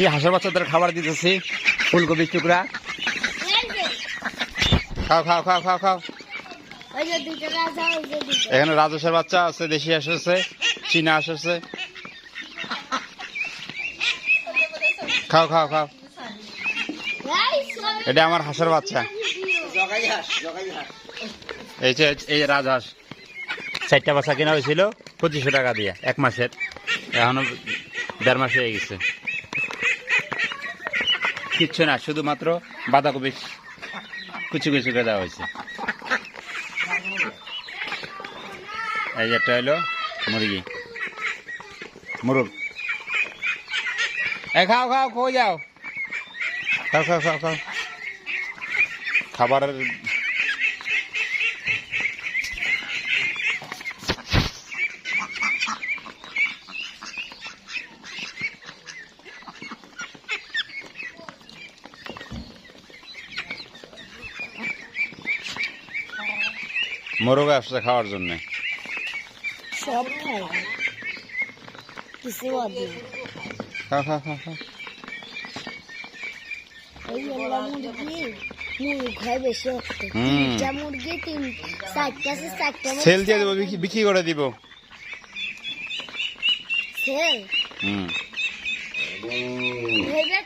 কি হাঁসের বাচ্চাদের খাবার দিতেছি, ফুলকপির টুকরা। খাও খাও খাও খাও খাও। এখানে রাজহাঁসের বাচ্চা আছে, দেশি হাঁস আছে, চীনা হাঁস আছে। খাও খাও খাও। এটা আমার হাঁসের বাচ্চা। এই যে এই রাজহাঁস 4টা বাচ্চা কেনা হয়েছিল 2500 টাকা দিয়ে, 1 মাসের। এখনো 1.5 মাস হয়ে গেছে। কিচ্ছু না, শুধুমাত্র বাঁধাকপি কুচি কুচি করে দেওয়া হয়েছে। এই যে একটা হলো মুরগি, মুরগ। খাও খাও, কই যাও? খাও খাও খাও খাও। খাবারের মোরগ আসছে খাওয়ার জন্য। সব খায়, কিছু বাদ নেই। খাও খাও খাও খাও। এই হলো মুরগি, মুরগ হয় বেশি হচ্ছে। হুম। 3টা মুরগি, 4টা আছে, 4টা সেল দিয়ে দেবো, বিক্রি করে দিব। সেল হুম। ভেবে